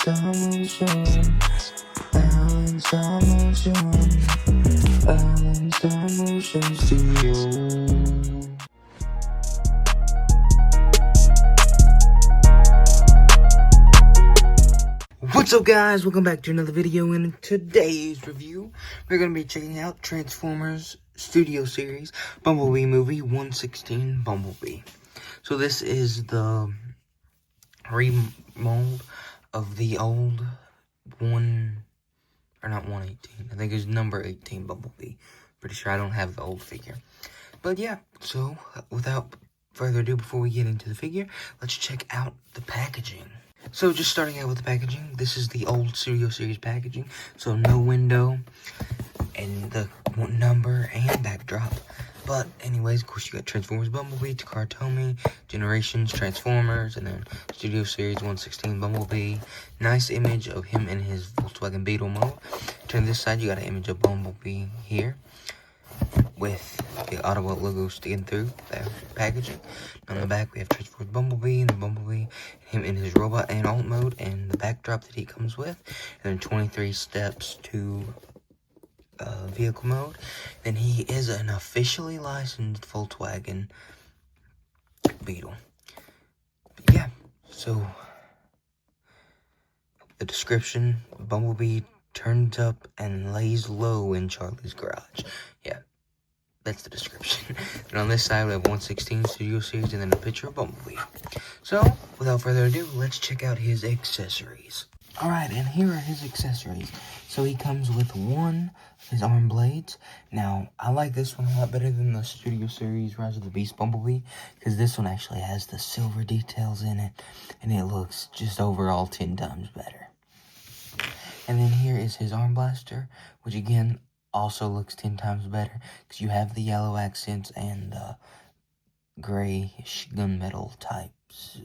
What's up, guys? Welcome back to another video. In today's review, we're going to be checking out Transformers Studio Series Bumblebee movie 116 Bumblebee. So this is the remold of the old not 118. I think it's number 18 Bumblebee. Pretty sure I don't have the old figure. But yeah, so without further ado, before we get into the figure, let's check out the packaging. So just starting out with the packaging, this is the old Studio Series packaging. So no window, and the number and backdrop. But anyways, of course, you got Transformers Bumblebee, Takara Tomy, Generations, Transformers, and then Studio Series 116 Bumblebee. Nice image of him in his Volkswagen Beetle mode. Turn this side, you got an image of Bumblebee here, with the Autobot logo sticking through the packaging. On the back, we have Transformers Bumblebee, and the Bumblebee, him in his robot and alt mode, and the backdrop that he comes with, and then 23 steps to vehicle mode. Then he is an officially licensed Volkswagen Beetle. But yeah, so the description: Bumblebee turns up and lays low in Charlie's garage. Yeah, that's the description. And on this side, we have 116 Studio Series and then a picture of Bumblebee. So, without further ado, let's check out his accessories. Alright, and here are his accessories. So he comes with one of his arm blades. Now, I like this one a lot better than the Studio Series Rise of the Beast Bumblebee, because this one actually has the silver details in it, and it looks just overall 10 times better. And then here is his arm blaster, which again also looks 10 times better, because you have the yellow accents and the grayish gunmetal types.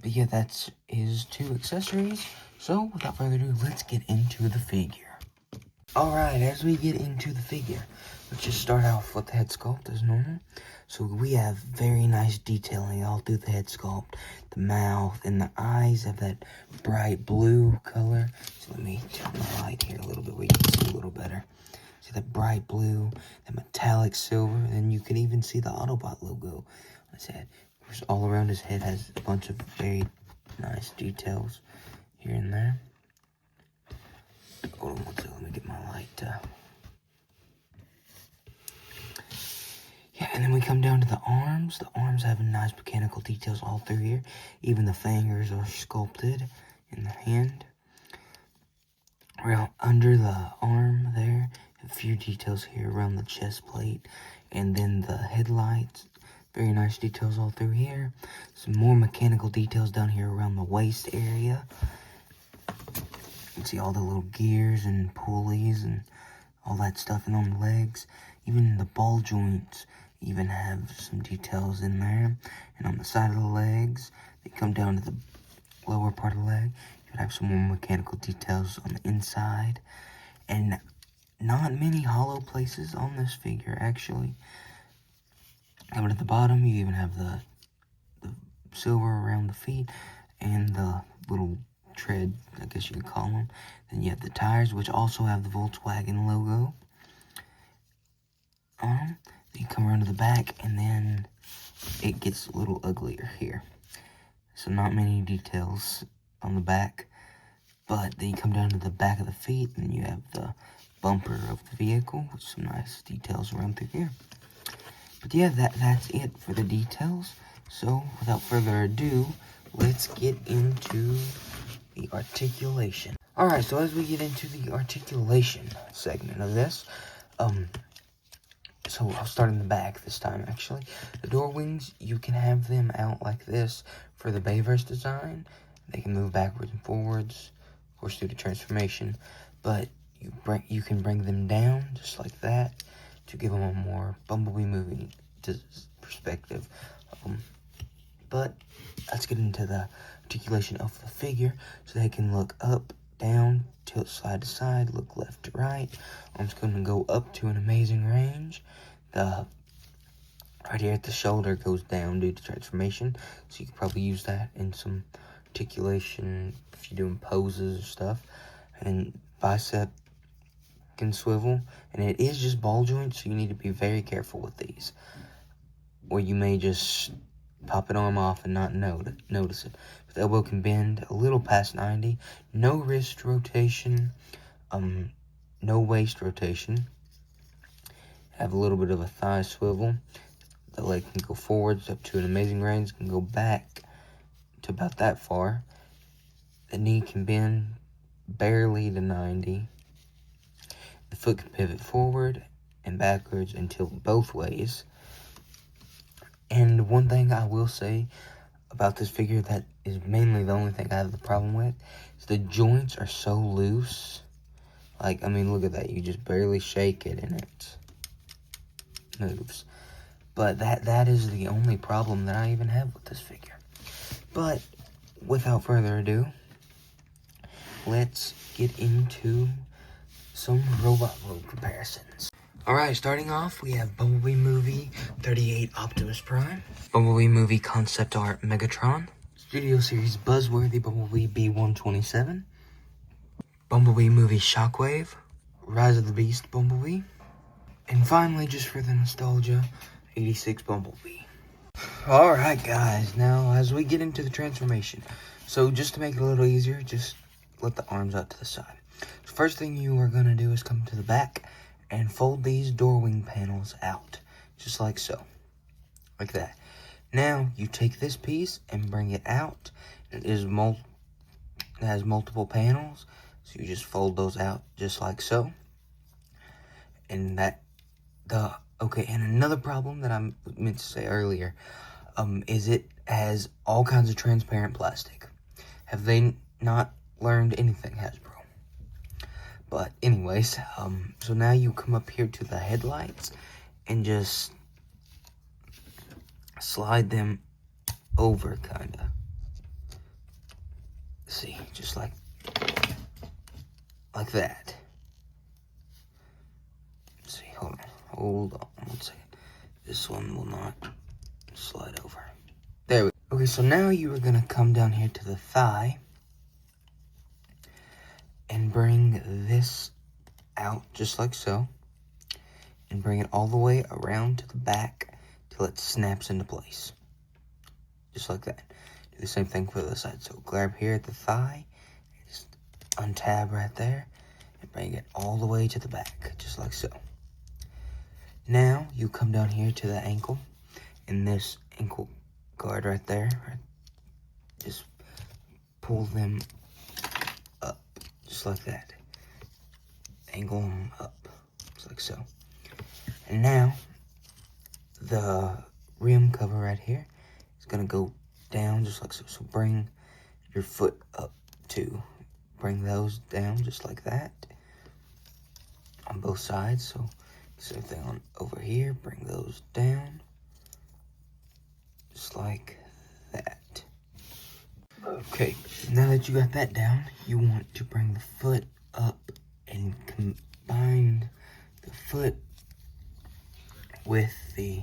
But yeah, that's his two accessories. So, without further ado, let's get into the figure. Alright, as we get into the figure, let's just start off with the head sculpt as normal. So we have very nice detailing all through the head sculpt. The mouth and the eyes have that bright blue color. So let me turn the light here a little bit where you can see a little better. See that bright blue, that metallic silver, and you can even see the Autobot logo on his head. All around his head has a bunch of very nice details here and there. Hold on one second, let me get my light. Yeah, and then we come down to the arms. The arms have nice mechanical details all through here. Even the fingers are sculpted in the hand. Well, under the arm there, a few details here around the chest plate. And then the headlights. Very nice details all through here. Some more mechanical details down here around the waist area. You can see all the little gears and pulleys and all that stuff. And on the legs, even the ball joints even have some details in there. And on the side of the legs, they come down to the lower part of the leg. You have some more mechanical details on the inside. And not many hollow places on this figure, actually. Coming at the bottom, you even have the silver around the feet and the little tread, I guess you could call them. Then you have the tires, which also have the Volkswagen logo on them. Then you come around to the back, and then it gets a little uglier here. So not many details on the back, but then you come down to the back of the feet, and you have the bumper of the vehicle with some nice details around through here. But yeah, that's it for the details. So, without further ado, let's get into the articulation. Alright, so as we get into the articulation segment of this, so I'll start in the back this time, actually. The door wings, you can have them out like this for the Bayverse design. They can move backwards and forwards, of course, due to transformation. But you can bring them down, just like that, to give them a more Bumblebee movie perspective. But let's get into the articulation of the figure, so they can look up, down, tilt side to side, look left to right. Arms going to go up to an amazing range. The right here at the shoulder goes down due to transformation, so you can probably use that in some articulation if you're doing poses or stuff. And bicep can swivel, and it is just ball joints, so you need to be very careful with these, or you may just pop an arm off and not notice it. But the elbow can bend a little past 90. No wrist rotation, no waist rotation. Have a little bit of a thigh swivel. The leg can go forwards up to an amazing range, can go back to about that far. The knee can bend barely to 90. The foot can pivot forward and backwards and tilt both ways. And one thing I will say about this figure that is mainly the only thing I have the problem with is the joints are so loose. Like, I mean, look at that. You just barely shake it and it moves. But that is the only problem that I even have with this figure. But without further ado, let's get into some robot road comparisons. Alright, starting off, we have Bumblebee Movie 38 Optimus Prime, Bumblebee Movie Concept Art Megatron, Studio Series Buzzworthy Bumblebee B127, Bumblebee Movie Shockwave, Rise of the Beast Bumblebee, and finally, just for the nostalgia, 86 Bumblebee. Alright guys, now as we get into the transformation, so just to make it a little easier, just let the arms out to the side. So first thing you are going to do is come to the back and fold these door wing panels out, just like so, like that. Now you take this piece and bring it out. It has multiple panels, so you just fold those out just like so. And okay, and another problem that I meant to say earlier, is it has all kinds of transparent plastic. Have they not learned anything, Hasbro? But anyways, so now you come up here to the headlights and just slide them over, kinda. See, just like that. See, hold on one second. This one will not slide over. There we go. Okay, so now you are gonna come down here to the thigh and bring this out just like so, and bring it all the way around to the back till it snaps into place, just like that. Do the same thing for the other side. So grab here at the thigh, just untab right there, and bring it all the way to the back, just like so. Now you come down here to the ankle, and this ankle guard right there, just pull them up, just like that. Angle them up, just like so. And now, the rim cover right here is gonna go down just like so. So bring your foot up too. Bring those down just like that on both sides. So same thing on over here. Bring those down just like that. Okay, now that you got that down, you want to bring the foot up and combine the foot with the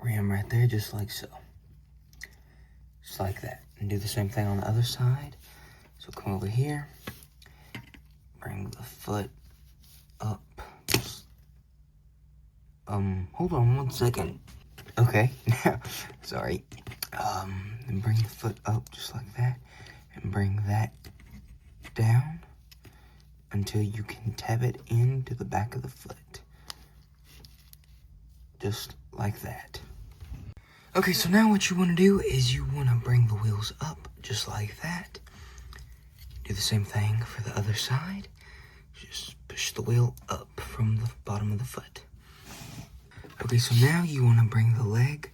rim right there, just like so. Just like that. And do the same thing on the other side. So come over here, bring the foot up. Hold on one second. Okay, now, sorry. And bring the foot up just like that, and bring that down until you can tab it into the back of the foot. Just like that. Okay, so now what you want to do is you want to bring the wheels up just like that. Do the same thing for the other side. Just push the wheel up from the bottom of the foot. Okay, so now you want to bring the leg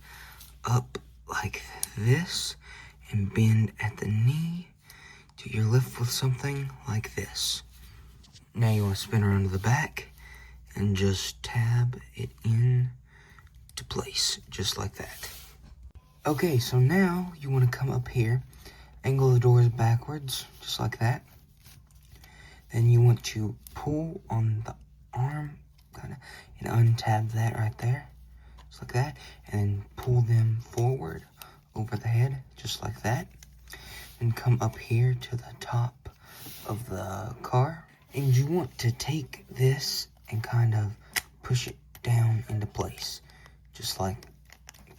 up like this and bend at the knee till you're left with something like this. Now you want to spin around to the back and just tab it in to place, just like that. Okay, so now you want to come up here, angle the doors backwards, just like that. Then you want to pull on the arm, kind of, and untab that right there, just like that, and pull them forward over the head, just like that. And come up here to the top of the car. And you want to take this and kind of push it down into place. Just like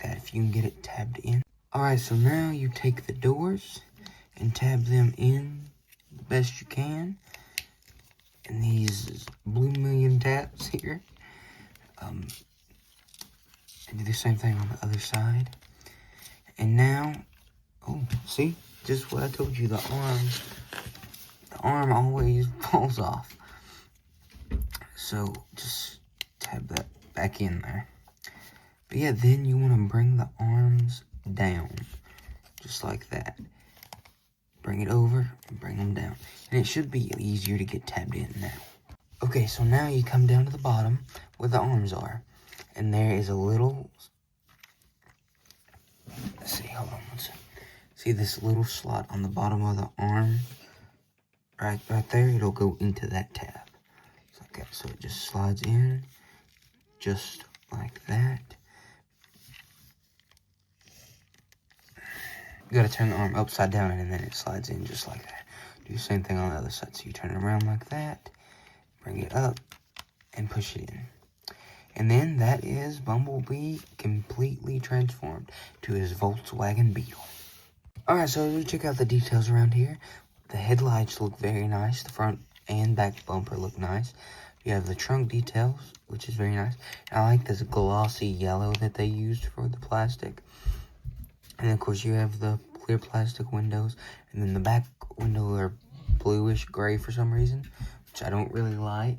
that, if you can get it tabbed in. Alright, so now you take the doors and tab them in the best you can. And these blue million tabs here. And do the same thing on the other side. And now, oh, see? Just what I told you, the arm always falls off. So, just tab that back in there. But yeah, then you want to bring the arms down. Just like that. Bring it over and bring them down. And it should be easier to get tabbed in now. Okay, so now you come down to the bottom where the arms are. And there is a little... Let's see, hold on one second. See this little slot on the bottom of the arm? Right there, it'll go into that tab. Okay, so it just slides in, just like that. You gotta turn the arm upside down and then it slides in just like that. Do the same thing on the other side. So you turn it around like that, bring it up, and push it in. And then that is Bumblebee completely transformed to his Volkswagen Beetle. Alright, so as we check out the details around here, the headlights look very nice. The front and back bumper look nice. You have the trunk details, which is very nice. I like this glossy yellow that they used for the plastic. And of course you have the clear plastic windows. And then the back windows are bluish gray for some reason, which I don't really like.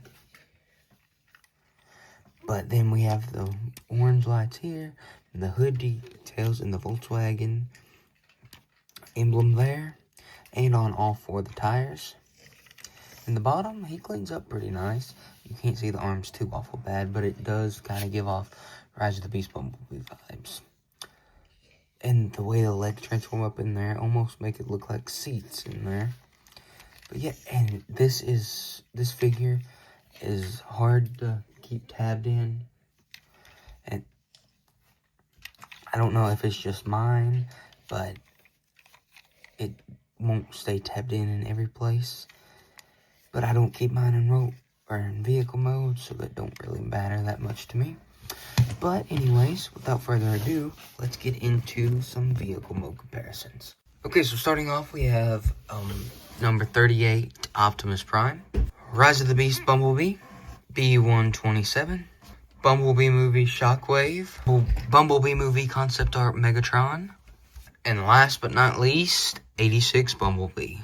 But then we have the orange lights here, and the hood details, and the Volkswagen emblem there, and on all four of the tires. In the bottom, he cleans up pretty nice. You can't see the arms too awful bad, but it does kind of give off Rise of the Beast Bumblebee vibes. And the way the legs transform up in there almost make it look like seats in there. But yeah, and this figure is hard to keep tabbed in. And I don't know if it's just mine, but it won't stay tabbed in every place. But I don't keep mine in rope or in vehicle mode, so that don't really matter that much to me. But anyways, without further ado, let's get into some vehicle mode comparisons. Okay, so starting off, we have number 38, Optimus Prime, Rise of the Beast Bumblebee, B127, Bumblebee Movie Shockwave, Bumblebee Movie Concept Art Megatron, and last but not least, 86 Bumblebee.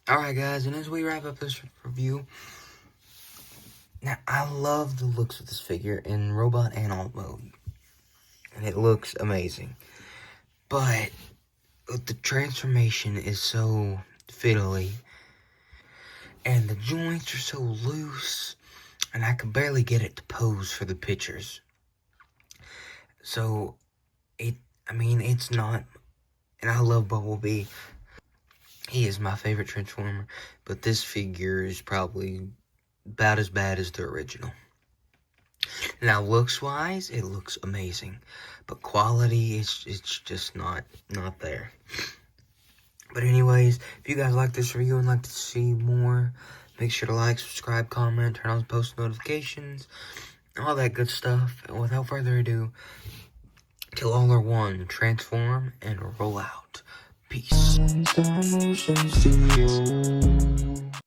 Alright guys, and as we wrap up this review, now I love the looks of this figure in robot and alt mode. And it looks amazing. But the transformation is so fiddly. And the joints are so loose. And I can barely get it to pose for the pictures. So, it's not... And I love Bumblebee. He is my favorite Transformer, but this figure is probably about as bad as the original. Now, looks-wise, it looks amazing, but quality, it's just not there. But anyways, if you guys like this review and like to see more, make sure to like, subscribe, comment, turn on post notifications, all that good stuff. And without further ado, till all are one, transform and roll out. Peace.